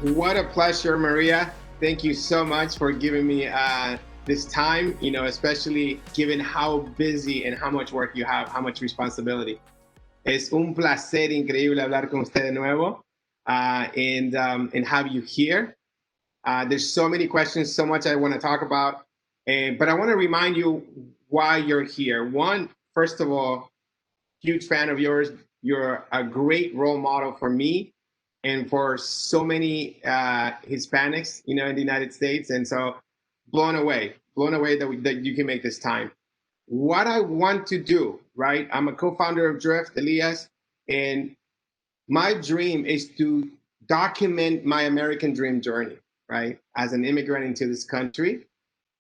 What a pleasure, Maria. Thank you so much for giving me this time, especially given how busy and how much work you have, how much responsibility. Es un placer increíble hablar con usted de nuevo and have you here. There's so many questions, so much I want to talk about, but I want to remind you why you're here. One, first of all, huge fan of yours. You're a great role model for me and for so many Hispanics, in the United States. And so blown away that you can make this time. What I want to do, right? I'm a co-founder of Drift, Elias, and my dream is to document my American dream journey, right? As an immigrant into this country.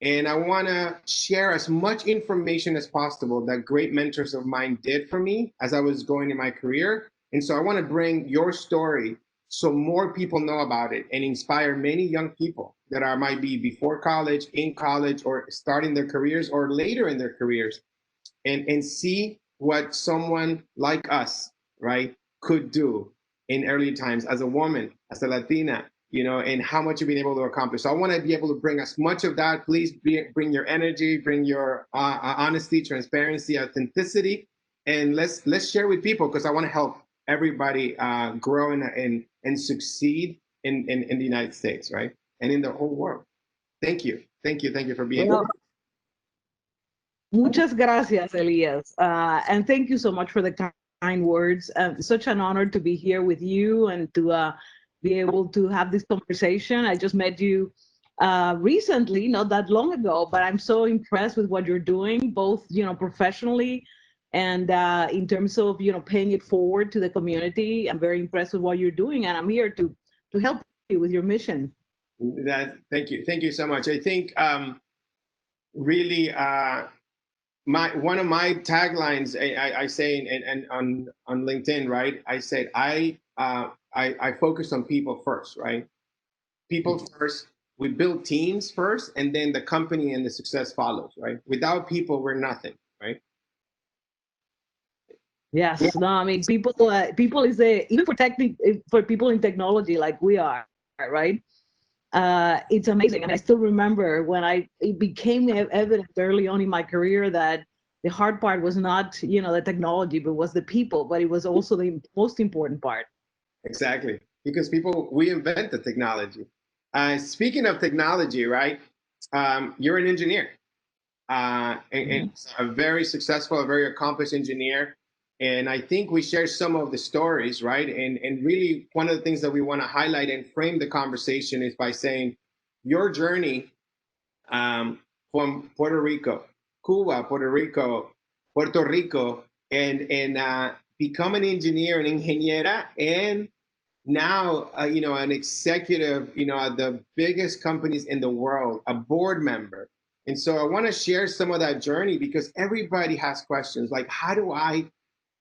And I want to share as much information as possible that great mentors of mine did for me as I was going in my career. And so I want to bring your story so more people know about it and inspire many young people that are might be before college, in college, or starting their careers or later in their careers and see what someone like us, right, could do in early times as a woman, as a Latina, and how much you've been able to accomplish. So I want to be able to bring as much of that. Please bring your energy, bring your honesty, transparency, authenticity, and let's share with people because I want to help everybody grow and succeed in the United States, right, and in the whole world. Thank you, thank you for being Well, here. muchas gracias, Elias. And thank you so much for the kind words. Such an honor to be here with you and to be able to have this conversation. I just met you recently, not that long ago, but I'm so impressed with what you're doing, both, professionally and in terms of, paying it forward to the community. I'm very impressed with what you're doing, and I'm here to help you with your mission. Thank you so much. I think really my one of my taglines I say and on LinkedIn, right? I said I focus on people first, right? People first. We build teams first, and then the company and the success follows, right? Without people, we're nothing, right? Yes, no, I mean people is a even for people in technology like we are, right? It's amazing. And I still remember when it became evident early on in my career that the hard part was not, the technology, but was the people, but it was also the most important part. Exactly, because people we invent the technology. Speaking of technology, right? You're an engineer, and a very successful, a very accomplished engineer. And I think we share some of the stories, right? And really, one of the things that we want to highlight and frame the conversation is by saying your journey from Puerto Rico, Cuba, Puerto Rico, and become an engineer, an ingeniera, and now an executive, at the biggest companies in the world, a board member. And so I want to share some of that journey because everybody has questions like, how do I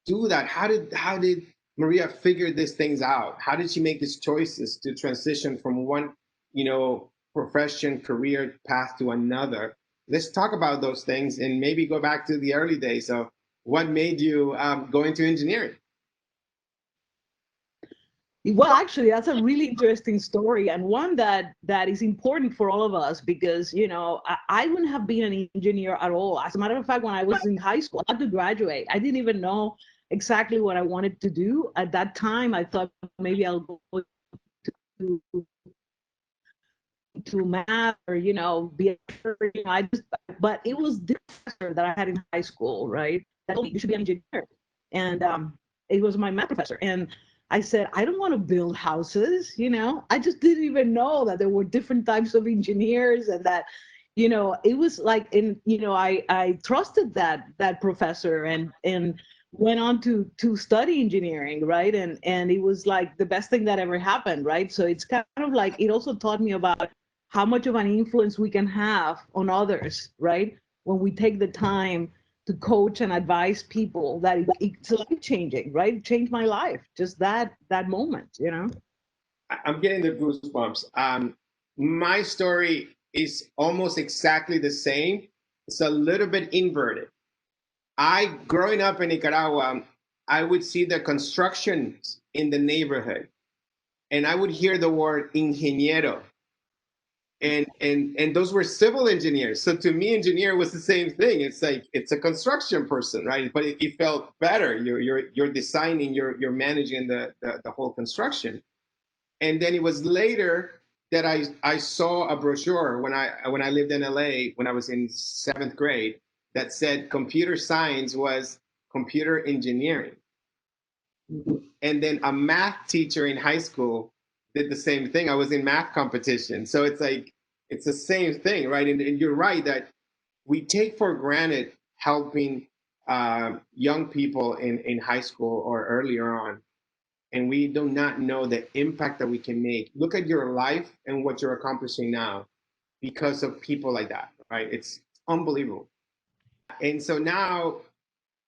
do that? How did Maria figure these things out? How did she make these choices to transition from one, profession, career path to another? Let's talk about those things and maybe go back to the early days. So what made you go into engineering? Well, actually, that's a really interesting story, and one that is important for all of us because I wouldn't have been an engineer at all. As a matter of fact, when I was in high school, I had to graduate. I didn't even know exactly what I wanted to do at that time. I thought maybe I'll go to math or be a I just but it was this professor that I had in high school, right, that told me you should be an engineer. And it was my math professor, and I said I don't want to build houses. I just didn't even know that there were different types of engineers, and that it was like, in I trusted that professor, and went on to study engineering, right? And it was like the best thing that ever happened, right? So it's kind of like it also taught me about how much of an influence we can have on others, right? When we take the time to coach and advise people, that it's life changing, right? It changed my life, just that moment. I'm getting the goosebumps. My story is almost exactly the same. It's a little bit inverted. Growing up in Nicaragua, I would see the constructions in the neighborhood, and I would hear the word ingeniero, and those were civil engineers. So to me, engineer was the same thing. It's like it's a construction person, right? But it felt better. You're designing, you're managing the whole construction. And then it was later that I saw a brochure when I lived in LA when I was in 7th grade that said computer science was computer engineering. And then a math teacher in high school did the same thing. I was in math competition. So it's like it's the same thing, right? And you're right that we take for granted helping young people in high school or earlier on, and we do not know the impact that we can make. Look at your life and what you're accomplishing now because of people like that, right? It's unbelievable. And so now,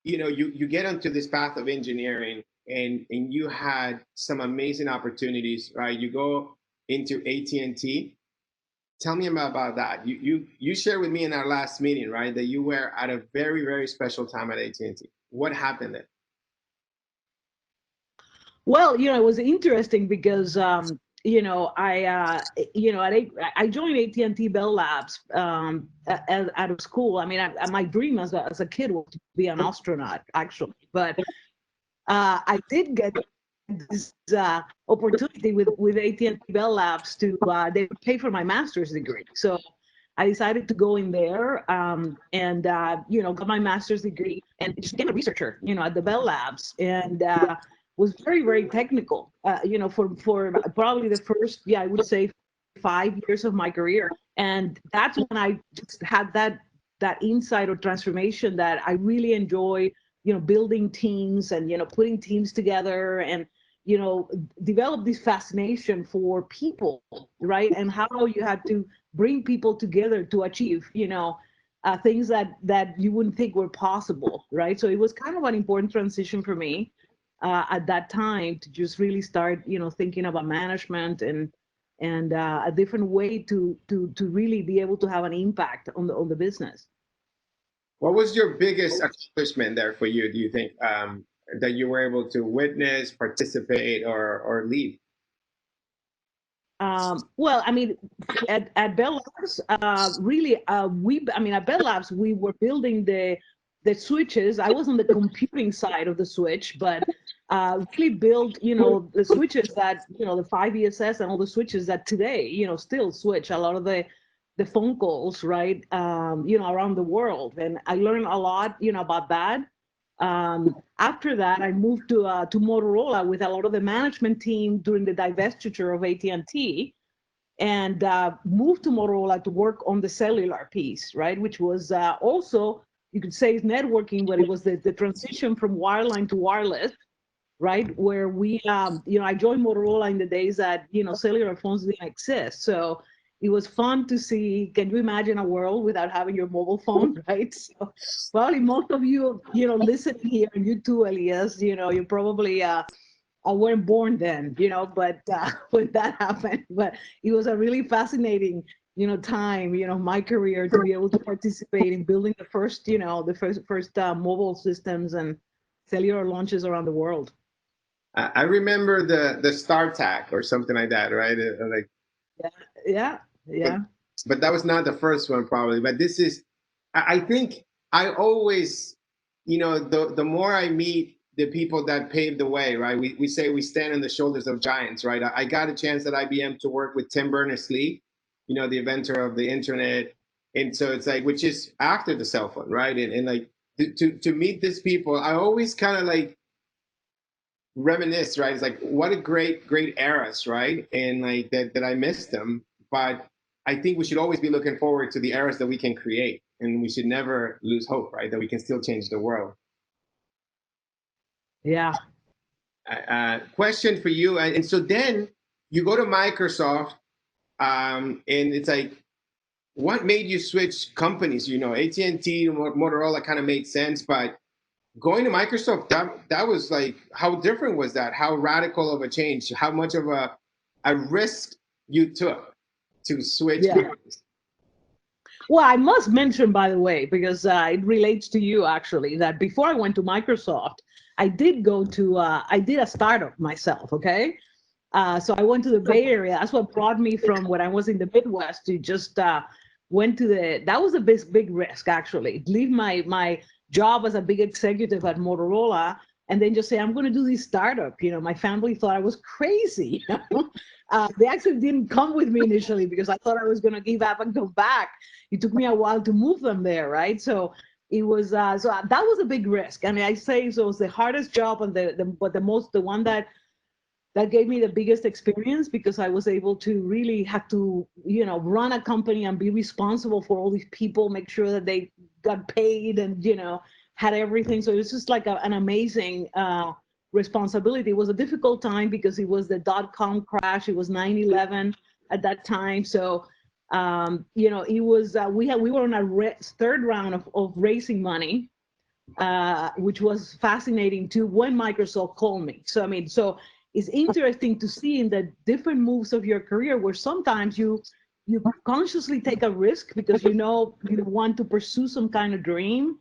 you get onto this path of engineering, and you had some amazing opportunities, right? You go into AT&T. Tell me about that. You shared with me in our last meeting, right, that you were at a very, very special time at AT&T. What happened there? Well, it was interesting because I joined AT&T Bell Labs out of school. I mean, my dream as a kid was to be an astronaut, actually. But I did get this opportunity with AT&T Bell Labs to they pay for my master's degree. So I decided to go in there and got my master's degree and just became a researcher, at the Bell Labs, and was very, very technical. For probably the first, I would say 5 years of my career, and that's when I just had that insight or transformation that I really enjoy, building teams and putting teams together and develop this fascination for people, right? And how you had to bring people together to achieve, things that you wouldn't think were possible, right? So it was kind of an important transition for me at that time to just really start, thinking about management and a different way to really be able to have an impact on the business. What was your biggest accomplishment there for you, do you think, that you were able to witness, participate, or lead? Well, I mean, at Bell Labs, really, at Bell Labs, we were building the switches. I was on the computing side of the switch, but really build, the switches that, the 5ESS and all the switches that today, still switch a lot of the phone calls, right, around the world. And I learned a lot, about that. After that, I moved to Motorola with a lot of the management team during the divestiture of AT&T, and moved to Motorola to work on the cellular piece, right? Which was also, you could say, networking, but it was the transition from wireline to wireless, right? Where I joined Motorola in the days that, cellular phones didn't exist. So it was fun to see, can you imagine a world without having your mobile phone, right? So probably most of you, listening here, and you too, Elias, you probably weren't born then, but when that happened. But it was a really fascinating, time, my career to be able to participate in building the first, the first mobile systems and cellular launches around the world. I remember the StarTAC or something like that, right? Like, Yeah, yeah, but yeah. but that was not the first one probably. But this is, I think I always, the more I meet the people that paved the way, right? We say we stand on the shoulders of giants, right? I got a chance at IBM to work with Tim Berners-Lee, the inventor of the internet, and so it's like, which is after the cell phone, right? And like to meet these people, I always kind of like reminisce, right? It's like what a great eras, right? And like that I missed them, but I think we should always be looking forward to the eras that we can create, and we should never lose hope, right? That we can still change the world. Yeah. Question for you, and so then you go to Microsoft, and it's like, what made you switch companies? AT&T, Motorola kind of made sense, but going to Microsoft, that was like, how different was that? How radical of a change? How much of a risk you took to switch Yeah. companies? Well, I must mention, by the way, because it relates to you actually, that before I went to Microsoft, I did a startup myself, okay? So I went to the Bay Area. That's what brought me from when I was in the Midwest to just went to that was a big risk, actually. Leave my job as a big executive at Motorola and then just say, I'm going to do this startup. My family thought I was crazy. They actually didn't come with me initially because I thought I was going to give up and come back. It took me a while to move them there, right? So it was that was a big risk. I mean, I say so it was the hardest job and the one that gave me the biggest experience because I was able to really have to, run a company and be responsible for all these people, make sure that they got paid and, had everything. So it was just like an amazing responsibility. It was a difficult time because it was the dot-com crash. It was 9/11 at that time. So, it was, we were on a third round of raising money, which was fascinating too when Microsoft called me. So, I mean, it's interesting to see in the different moves of your career where sometimes you consciously take a risk because you want to pursue some kind of dream,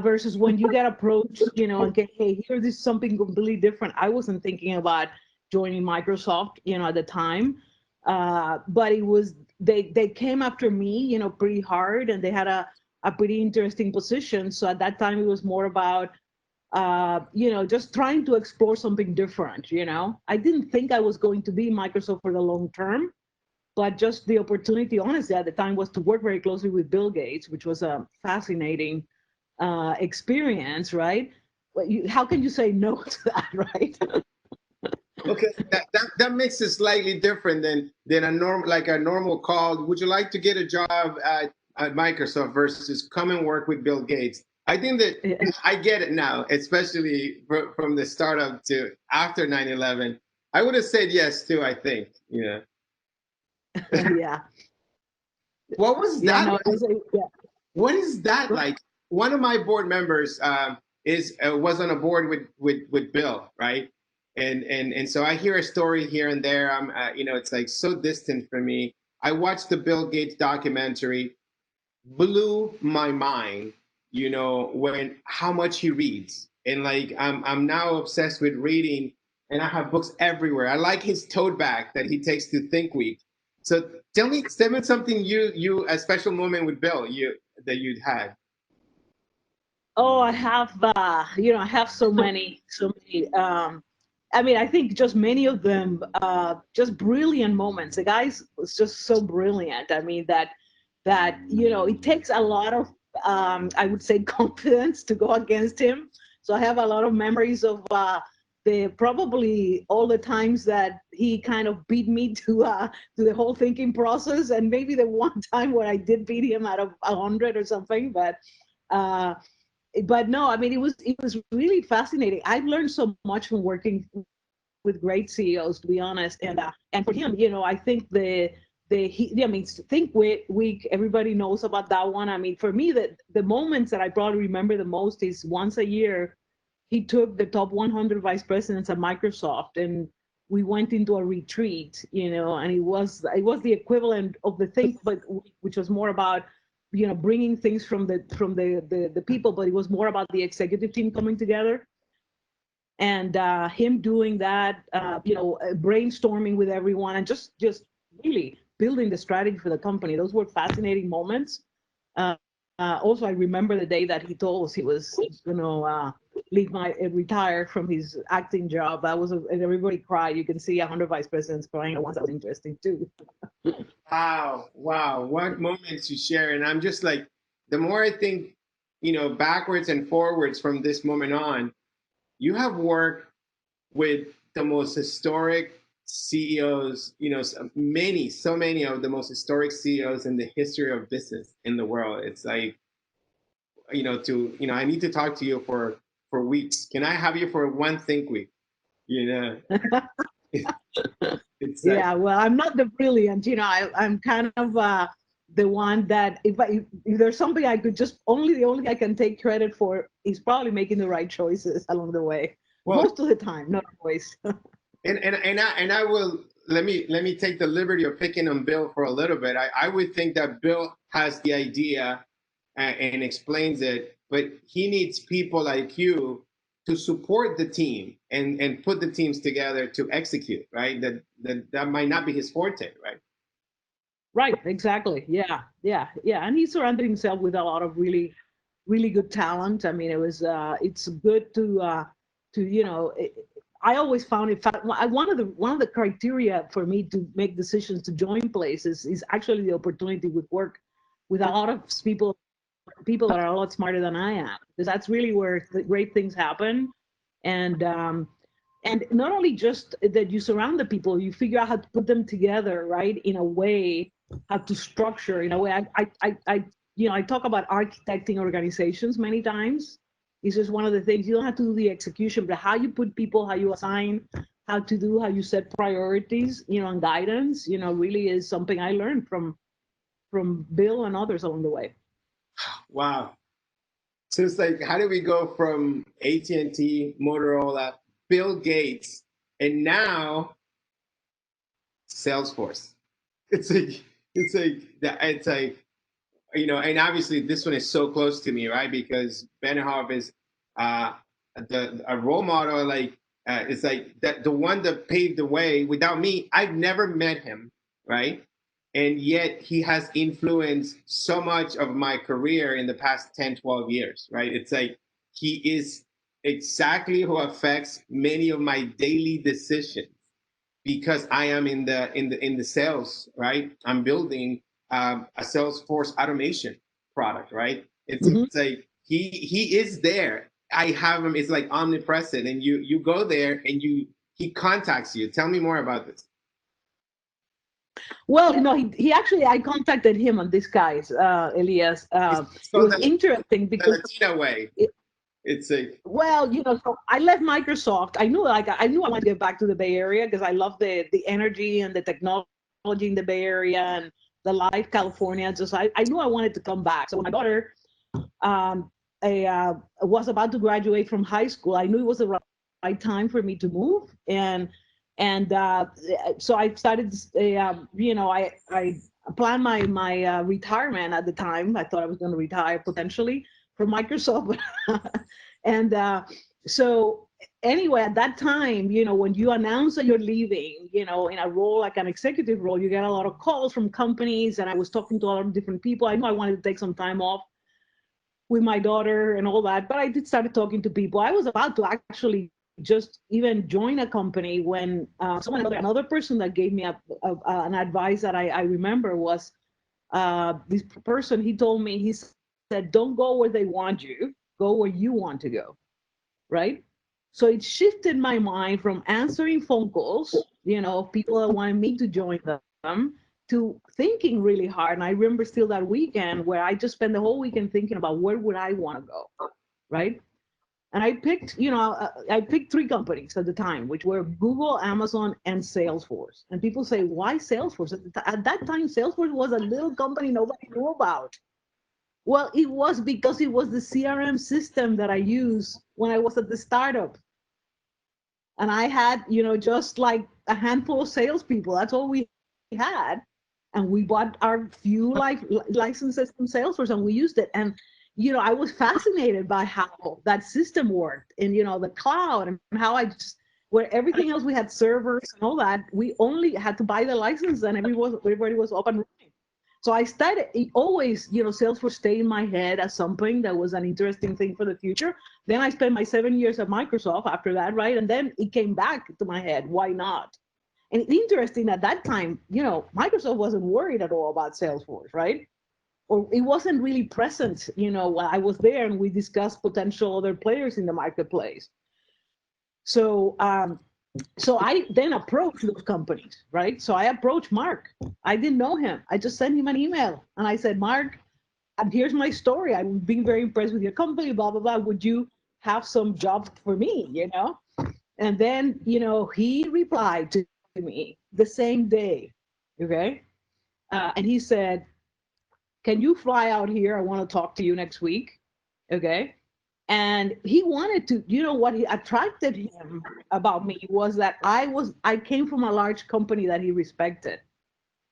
versus when you get approached, and get, hey, here, this is something completely different. I wasn't thinking about joining Microsoft, at the time, but it was they came after me, pretty hard, and they had a pretty interesting position. So at that time, it was more about just trying to explore something different. I didn't think I was going to be Microsoft for the long term, but just the opportunity, honestly, at the time was to work very closely with Bill Gates, which was a fascinating experience, right? But how can you say no to that, right? Okay, that makes it slightly different than a normal call. Would you like to get a job at Microsoft versus come and work with Bill Gates? I think that I get it now, especially from the startup to after 9/11. I would have said yes too, I think. Yeah. What was Yeah, that no, like? yeah. What is that like? One of my board members was on a board with Bill, right? And so I hear a story here and there. It's like so distant for me. I watched the Bill Gates documentary, blew my mind. When how much he reads, and like I'm now obsessed with reading, and I have books everywhere. I like his tote bag that he takes to Think Week. So tell me something you a special moment with Bill that you'd had. Oh, I have, I have so many. I mean, I think just many of them, just brilliant moments. The guy was just so brilliant. I mean, it takes a lot of, I would say, confidence to go against him. So I have a lot of memories of the probably all the times that he kind of beat me to the whole thinking process, and maybe the one time where I did beat him out of 100 or something, uh, but no, I mean, it was really fascinating. I've learned so much from working with great CEOs, to be honest. And for him, I think I mean, Think Week, everybody knows about that one. I mean, for me, the moments that I probably remember the most is once a year, he took the top 100 vice presidents at Microsoft, and we went into a retreat, and it was the equivalent of the Think, but which was more about bringing things from the people, but it was more about the executive team coming together, and him doing that, brainstorming with everyone, and just really building the strategy for the company. Those were fascinating moments. uh, Also, I remember the day that he told us he was going to retire from his acting job. And everybody cried. You can see 100 vice presidents crying at once. That was interesting too. Wow, what moments you share. And I'm just like, the more I think, backwards and forwards from this moment on, you have worked with the most historic CEOs, so many of the most historic CEOs in the history of business in the world. It's like, I need to talk to you for weeks. Can I have you for one Think Week? You know, it's like, Yeah, well, I'm not the brilliant, I'm kind of the one that if there's something I could just the only thing I can take credit for is probably making the right choices along the way. well, Most of the time, not always. and I will let me take the liberty of picking on Bill for a little bit. I would think that Bill has the idea and explains it, but he needs people like you to support the team and put the teams together to execute, right? That might not be his forte, right? Right, exactly. Yeah, yeah, yeah. And he surrounded himself with a lot of really good talent. I mean, it's good to I always found it. One of the criteria for me to make decisions to join places is actually the opportunity with work with a lot of people that are a lot smarter than I am, because that's really where the great things happen. And not only just that you surround the people, you figure out how to put them together, right? In a way, how to structure in a way. I talk about architecting organizations many times. It's just one of the things. You don't have to do the execution, but how you put people, how you assign, how you set priorities, and guidance, really is something I learned from Bill and others along the way. Wow. So it's like, how do we go from AT&T, Motorola, Bill Gates, and now Salesforce? It's like it's like and obviously this one is so close to me, right? Because Benioff is uh, a role model. Like it's like that the one that paved the way. Without me, I've never met him, right? And yet he has influenced so much of my career in the past 10, 12 years, right? It's like he is exactly who affects many of my daily decisions because I am in the sales, right? I'm building a Salesforce automation product, right? Mhm. It's like he is there. I have him. It's like omnipresent, and you go there and he contacts you. Tell me more about this. Well, he actually, I contacted him on this guy's, Elias. It's It called was interesting the because, Latina way. it, It's like well, so I left Microsoft. I knew I wanted to get back to the Bay Area because I love the energy and the technology in the Bay Area and the life, California. Just I knew I wanted to come back. So when my daughter um, was about to graduate from high school, I knew it was the right time for me to move. And so I started, I planned my retirement at the time. I thought I was going to retire potentially from Microsoft. and so anyway, at that time, when you announce that you're leaving, in a role like an executive role, you get a lot of calls from companies. And I was talking to a lot of different people. I knew I wanted to take some time off with my daughter and all that, but I did start talking to people. I was about to actually just even join a company when another person that gave me an advice that I remember was this person. He told me, he said, don't go where they want you, go where you want to go, right? So it shifted my mind from answering phone calls, people that wanted me to join them, to thinking really hard. And I remember still that weekend where I just spent the whole weekend thinking about where would I want to go, right? And I picked three companies at the time, which were Google, Amazon, and Salesforce. And people say, why Salesforce? At that time, Salesforce was a little company nobody knew about. Well, it was because it was the CRM system that I used when I was at the startup. And I had, just like a handful of salespeople. That's all we had. And we bought our few licenses from Salesforce and we used it. And, I was fascinated by how that system worked and, the cloud and how where everything else we had servers and all that, we only had to buy the license and everybody was up and running. So I started, it always, Salesforce stayed in my head as something that was an interesting thing for the future. Then I spent my 7 years at Microsoft after that, right? And then it came back to my head, why not? And it's interesting at that time, Microsoft wasn't worried at all about Salesforce, right? Or it wasn't really present, when I was there and we discussed potential other players in the marketplace. So so I then approached those companies, right? So I approached Mark. I didn't know him. I just sent him an email and I said, Mark, and here's my story. I've been very impressed with your company, blah, blah, blah. Would you have some job for me, And then, he replied to me the same day, okay? And he said, can you fly out here? I want to talk to you next week, okay? And he wanted to, what he attracted him about me was that I came from a large company that he respected.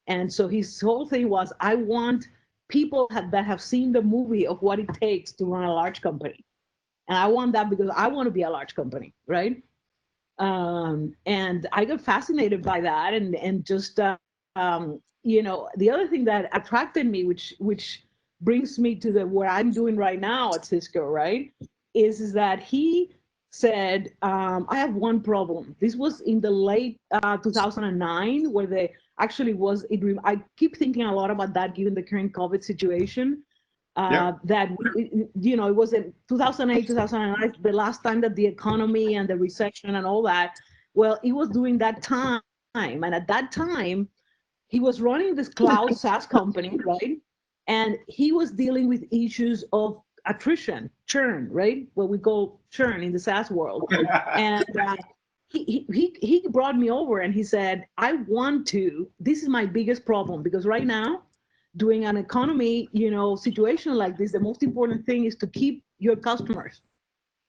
And so his whole thing was, I want people that have seen the movie of what it takes to run a large company. And I want that because I want to be a large company, right? And I got fascinated by that, and just the other thing that attracted me, which brings me to the what I'm doing right now at Cisco, right, is that he said, I have one problem. This was in the late 2009, where they actually was. I keep thinking a lot about that, given the current COVID situation. Yeah. That it was in 2008, 2009, the last time that the economy and the recession and all that. Well, it was during that time, and at that time, he was running this cloud SaaS company, right? And he was dealing with issues of attrition, churn, right? What we call churn in the SaaS world. And he brought me over and he said, I want to, this is my biggest problem, because right now, doing an economy, situation like this, the most important thing is to keep your customers,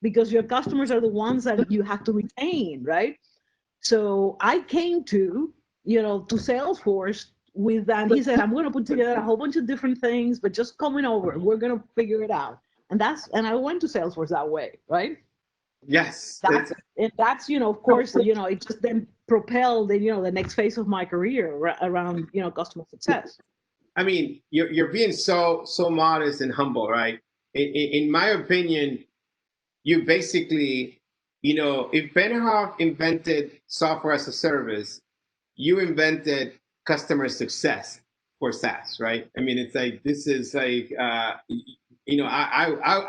because your customers are the ones that you have to retain, right? So I came to Salesforce with that. He said, I'm going to put together a whole bunch of different things, but just coming over, we're going to figure it out. And I went to Salesforce that way, right? Yes. That's of course, it just then propelled the next phase of my career around, customer success. I mean, you're being so modest and humble, right? In my opinion, you basically, if Benioff invented software as a service, you invented customer success for SaaS, right? I mean, it's like this is like, I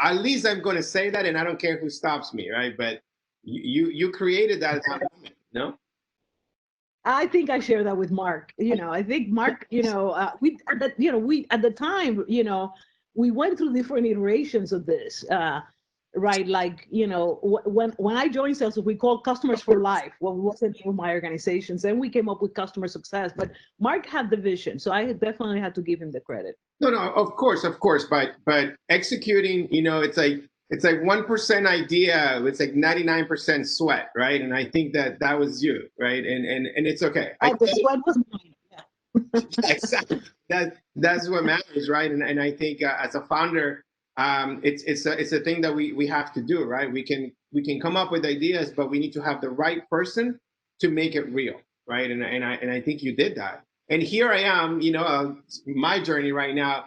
at least I'm going to say that, and I don't care who stops me, right? But you created that at that moment, no? I think I share that with Mark. I think Mark, we at the time, we went through different iterations of this, right? Like, when I joined Salesforce, we called customers for life. Well, it wasn't for my organizations. Then we came up with customer success. But Mark had the vision, so I definitely had to give him the credit. No, of course, but executing, it's like 1% idea, it's like 99% sweat, right? And I think that was you, right? And it's okay. The sweat was mine. Yeah. Exactly. That's what matters, right? And I think as a founder, it's a thing that we have to do, right? We can come up with ideas, but we need to have the right person to make it real, right? And I think you did that. And here I am, my journey right now.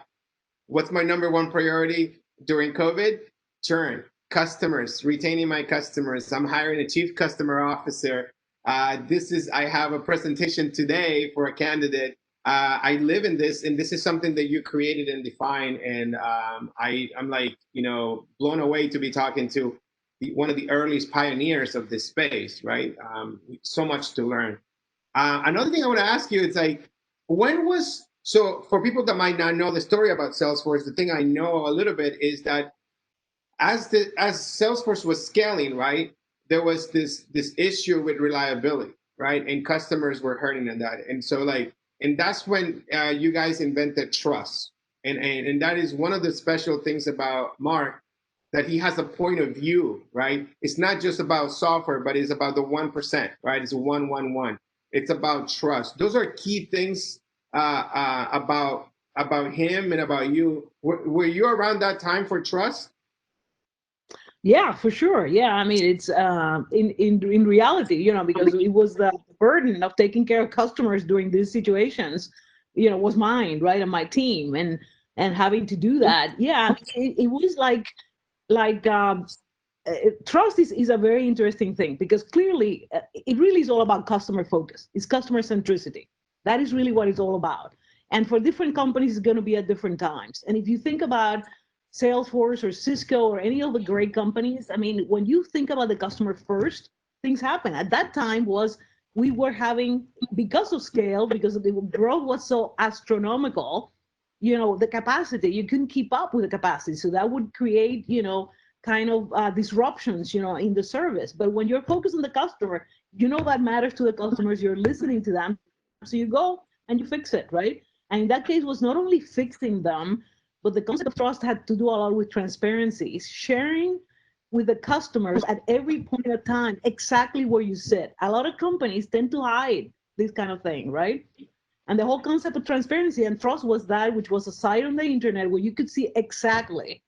What's my number one priority during COVID? Churn, customers, retaining my customers. I'm hiring a chief customer officer. I have a presentation today for a candidate. I live in this, and this is something that you created and defined. And I'm like, blown away to be talking to one of the earliest pioneers of this space, right? So much to learn. Another thing I want to ask you is like, so for people that might not know the story about Salesforce, the thing I know a little bit is that as Salesforce was scaling, right, there was this issue with reliability, right, and customers were hurting in that, and so and that's when you guys invented trust, and that is one of the special things about Mark, that he has a point of view, right? It's not just about software, but it's about the 1%, right? It's a 111. It's about trust. Those are key things about him and about you. Were you around that time for trust? Yeah, for sure. Yeah, I mean, it's in reality, because it was the burden of taking care of customers during these situations, was mine, right, and my team, and having to do that. Yeah, it was like trust is a very interesting thing, because clearly it really is all about customer focus. It's customer centricity. That is really what it's all about. And for different companies, it's going to be at different times. And if you think about Salesforce or Cisco or any of the great companies, I mean, when you think about the customer first, things happen. At that time we were having, because of scale, because of the growth was so astronomical, the capacity, you couldn't keep up with the capacity. So that would create, kind of disruptions, in the service. But when you're focused on the customer, that matters to the customers, you're listening to them. So you go and you fix it, right? And in that case, was not only fixing them, but the concept of trust had to do a lot with transparency, sharing with the customers at every point of time exactly where you sit. A lot of companies tend to hide this kind of thing, right? And the whole concept of transparency and trust was that, which was a site on the internet where you could see exactly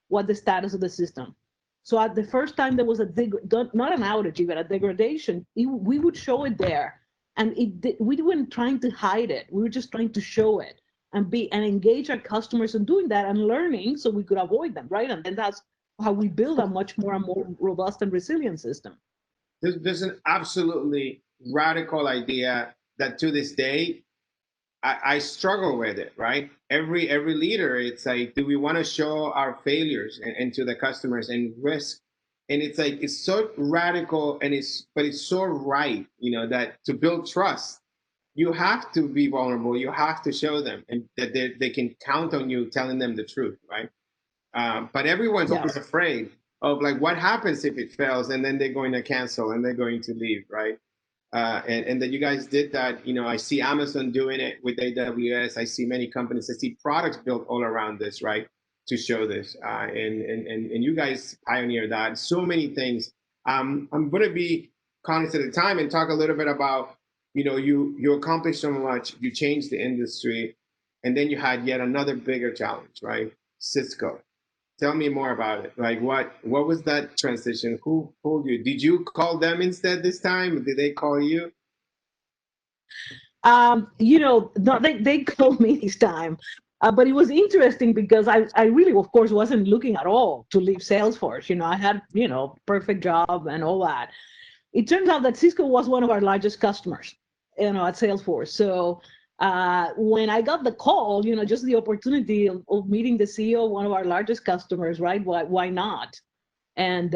what the status of the system. So at the first time there was not an outage, even a degradation, we would show it there, and we weren't trying to hide it. We were just trying to show it and engage our customers in doing that and learning so we could avoid them, right? And then that's how we build a much more and more robust and resilient system. There's an absolutely radical idea that to this day I struggle with it, right? Every leader, it's like, do we want to show our failures and to the customers and risk? And it's like it's so radical, and it's so right, that to build trust, you have to be vulnerable. You have to show them, and that they can count on you telling them the truth, right? But everyone's Yeah. always afraid of like what happens if it fails, and then they're going to cancel and they're going to leave, right? And that you guys did that. I see Amazon doing it with AWS. I see many companies. I see products built all around this, right, to show this. And you guys pioneered that. So many things. I'm going to be cognizant of the time and talk a little bit about, you accomplished so much. You changed the industry, and then you had yet another bigger challenge, right? Cisco. Tell me more about it. Like, what was that transition? Who pulled you? Did you call them instead this time? Did they call you? No, they called me this time. But it was interesting because I really, of course, wasn't looking at all to leave Salesforce. I had, perfect job and all that. It turns out that Cisco was one of our largest customers, at Salesforce. So when I got the call, just the opportunity of meeting the CEO of one of our largest customers, right? Why not? And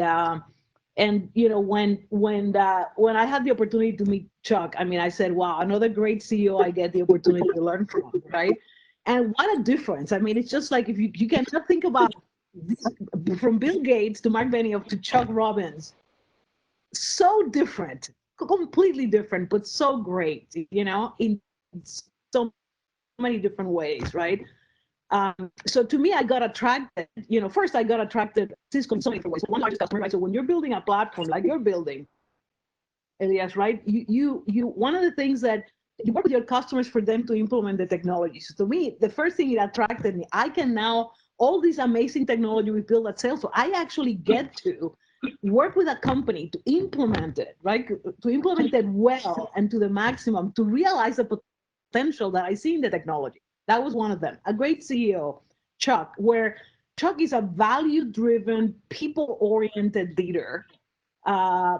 when I had the opportunity to meet Chuck, I mean, I said, wow, another great CEO I get the opportunity to learn from, right? And what a difference. I mean, it's just like if you cannot think about this, from Bill Gates to Mark Benioff to Chuck Robbins, so different, completely different, but so great, in so many different ways, right? So to me, I got attracted. First I got attracted Cisco in so many different ways. One largest customer, right? So when you're building a platform like you're building, Elias, right? You one of the things that you work with your customers for them to implement the technology. So to me, the first thing it attracted me, I can now all this amazing technology we build at Salesforce, I actually get to work with a company to implement it, right? To implement it well and to the maximum, to realize the potential that I see in the technology. That was one of them. A great CEO, Chuck, where Chuck is a value-driven, people-oriented leader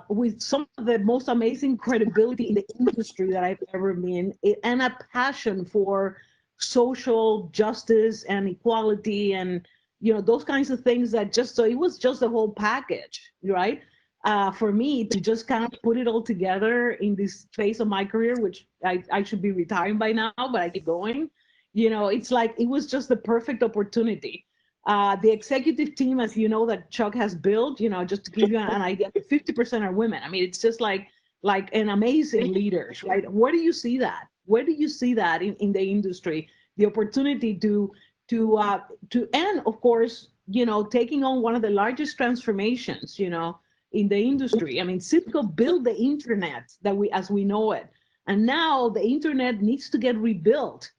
with some of the most amazing credibility in the industry that I've ever been, and a passion for social justice and equality and those kinds of things that so it was just the whole package, right? For me to just kind of put it all together in this phase of my career, which I should be retiring by now, but I keep going. It's like it was just the perfect opportunity. The executive team, as you know, that Chuck has built, just to give you an idea, 50% are women. I mean, it's just like an amazing leaders, right? Where do you see that? Where do you see that in the industry? The opportunity and of course, taking on one of the largest transformations, in the industry. I mean, Cisco built the internet as we know it, and now the internet needs to get rebuilt.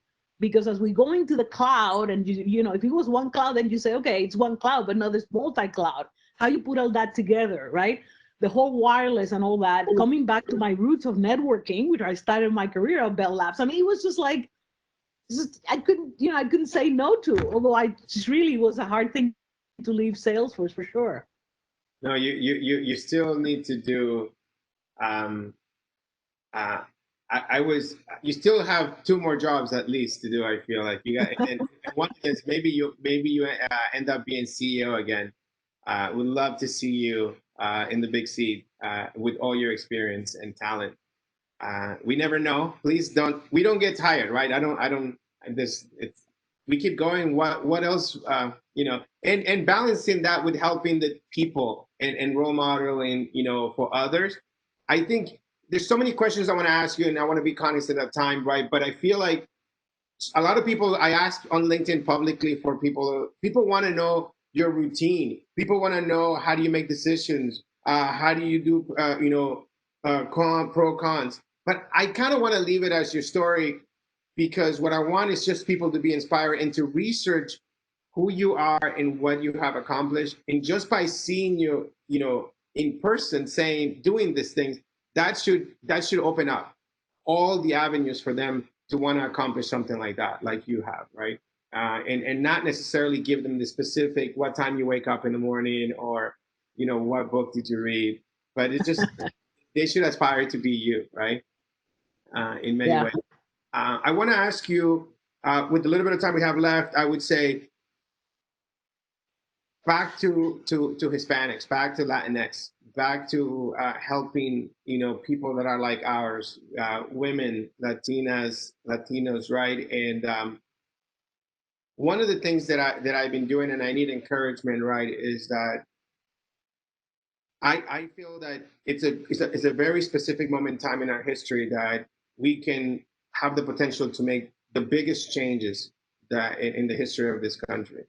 Because as we go into the cloud, and if it was one cloud, then you say, okay, it's one cloud, but now there's multi-cloud. How you put all that together, right? The whole wireless and all that. Coming back to my roots of networking, which I started my career at Bell Labs. I mean, it was just like, I couldn't say no to. Although I just really was a hard thing to leave Salesforce for sure. No, you still need to do. Um, uh, You still have two more jobs at least to do. I feel like you got, and one is maybe you end up being CEO again. Would love to see you in the big seat with all your experience and talent. We never know. Please don't. We don't get tired, right? I don't. This. It's. We keep going. What else? And balancing that with helping the people and role modeling, for others. I think there's so many questions I want to ask you, and I want to be cognizant of time, right? But I feel like a lot of people, I ask on LinkedIn publicly for people want to know your routine. People want to know, how do you make decisions? How do you do, pro cons? But I kind of want to leave it as your story, because what I want is just people to be inspired and to research who you are and what you have accomplished. And just by seeing you, in person saying, doing these things, that should open up all the avenues for them to want to accomplish something like that, like you have, right? And not necessarily give them the specific what time you wake up in the morning or what book did you read, but it's just they should aspire to be you, right? In many Yeah. ways. I want to ask you, with the little bit of time we have left, I would say back to Hispanics, back to Latinx, back to helping people that are like ours, women, Latinas, Latinos, right? And one of the things that I've been doing, and I need encouragement, right, is that I feel that it's a very specific moment in time in our history that we can have the potential to make the biggest changes that in the history of this country.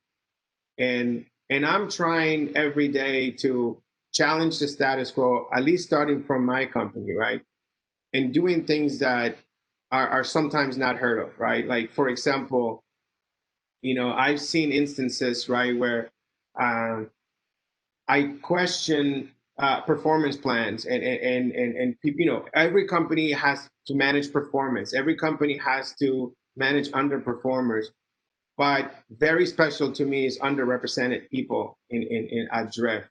And I'm trying every day to challenge the status quo, at least starting from my company, right? And doing things that are sometimes not heard of, right? Like, for example, I've seen instances, right, where uh, I question performance plans, and people, every company has to manage performance. Every company has to manage underperformers. But very special to me is underrepresented people in at Drift.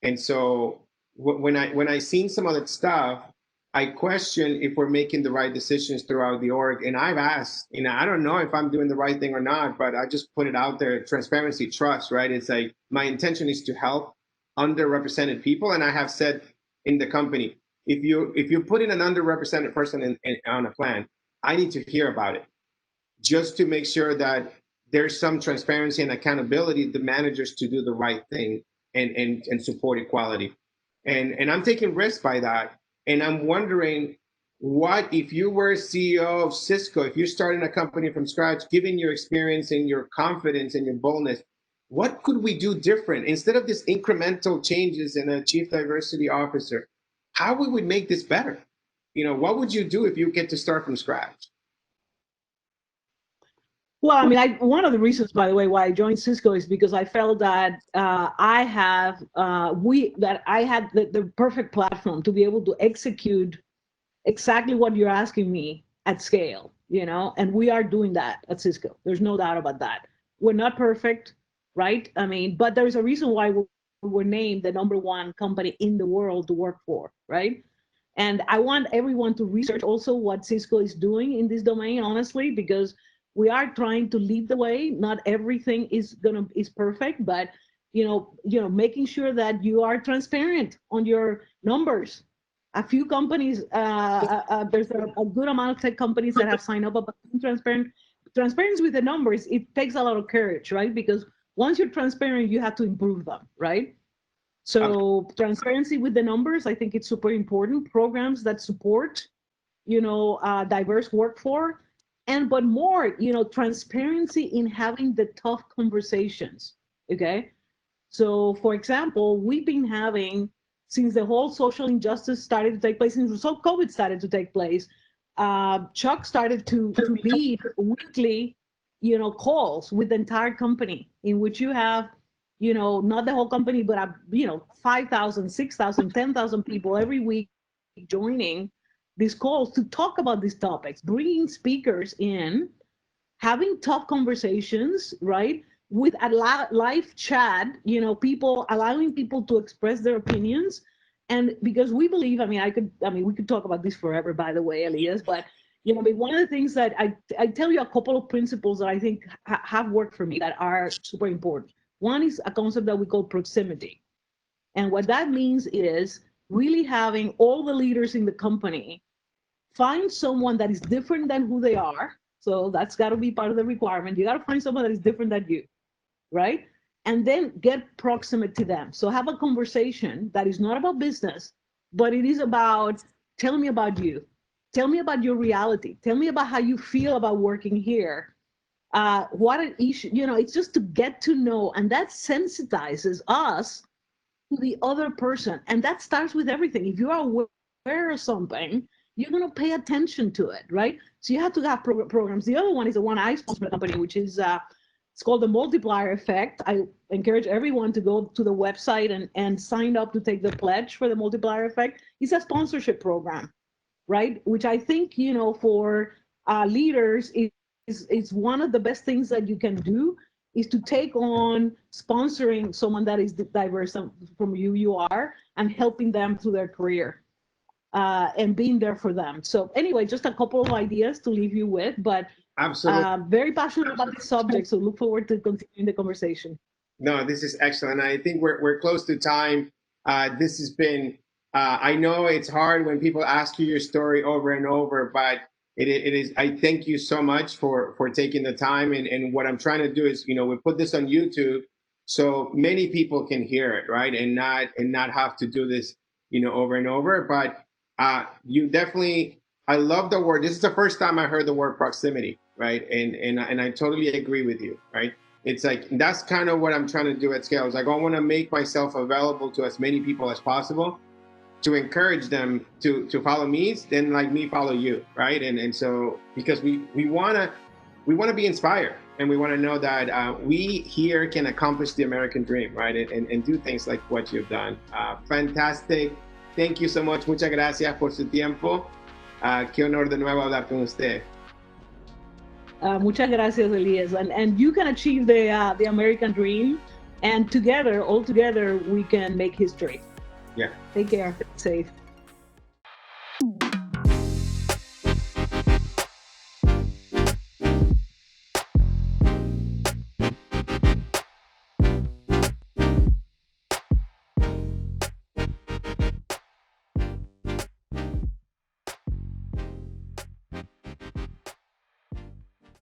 And so when I seen some of that stuff, I question if we're making the right decisions throughout the org. And I've asked, I don't know if I'm doing the right thing or not, but I just put it out there: transparency, trust, right? It's like my intention is to help underrepresented people, and I have said in the company, if you put in an underrepresented person on a plan, I need to hear about it, just to make sure that there's some transparency and accountability the managers to do the right thing and support equality. And I'm taking risks by that. And I'm wondering, what if you were CEO of Cisco, if you're starting a company from scratch, given your experience and your confidence and your boldness, what could we do different instead of this incremental changes in a chief diversity officer? How would we make this better? What would you do if you get to start from scratch? Well, I mean, one of the reasons, by the way, why I joined Cisco is because I felt that I had the perfect platform to be able to execute exactly what you're asking me at scale, and we are doing that at Cisco. There's no doubt about that. We're not perfect, right? I mean, but there's a reason why we were named the number one company in the world to work for, right? And I want everyone to research also what Cisco is doing in this domain, honestly, because we are trying to lead the way. Not everything is perfect, but making sure that you are transparent on your numbers. A few companies, there's a good amount of tech companies that have signed up about being transparent. Transparency with the numbers, it takes a lot of courage, right? Because once you're transparent, you have to improve them, right? So transparency with the numbers, I think it's super important. Programs that support, diverse workforce, but more, transparency in having the tough conversations. Okay. So, for example, we've been having, since the whole social injustice started to take place, since COVID started to take place, Chuck started to lead weekly, calls with the entire company, in which you have, not the whole company, but 5,000, 6,000, 10,000 people every week joining these calls to talk about these topics, bringing speakers in, having tough conversations, right? With a live chat, people, allowing people to express their opinions. And because we believe, we could talk about this forever, by the way, Elias, but one of the things that I tell you a couple of principles that I think have worked for me that are super important. One is a concept that we call proximity. And what that means is really having all the leaders in the company find someone that is different than who they are. So that's got to be part of the requirement. You got to find someone that is different than you, right? And then get proximate to them. So have a conversation that is not about business, but it is about, tell me about you. Tell me about your reality. Tell me about how you feel about working here. What an issue, it's just to get to know, and that sensitizes us to the other person. And that starts with everything. If you are aware of something, you're going to pay attention to it, right? So you have to have programs. The other one is the one I sponsor for the company, which is It's called the multiplier effect. I encourage everyone to go to the website and sign up to take the pledge for the multiplier effect. It's a sponsorship program, right? Which I think, for leaders is one of the best things that you can do, is to take on sponsoring someone that is diverse from you are, and helping them through their career, and being there for them. So anyway, just a couple of ideas to leave you with, but Absolutely. very passionate about this subject. So look forward to continuing the conversation. No, this is excellent. I think we're close to time. This has been, I know it's hard when people ask you your story over and over, but it is, I thank you so much for taking the time. And what I'm trying to do is, we put this on YouTube so many people can hear it, right? And not have to do this, over and over. But you definitely, I love the word. This is the first time I heard the word proximity, right? And I totally agree with you, right? It's like, that's kind of what I'm trying to do at scale. It's like, I want to make myself available to as many people as possible, to encourage them to follow me, then like me follow you, right? And so, because we want to be inspired, and we want to know that we here can accomplish the American dream, right? And do things like what you've done. Fantastic. Thank you so much. Muchas gracias por su tiempo. Qué honor de nuevo hablar con usted. Muchas gracias, Elias. And you can achieve the American dream, and all together, we can make history. Yeah. Take care. Safe.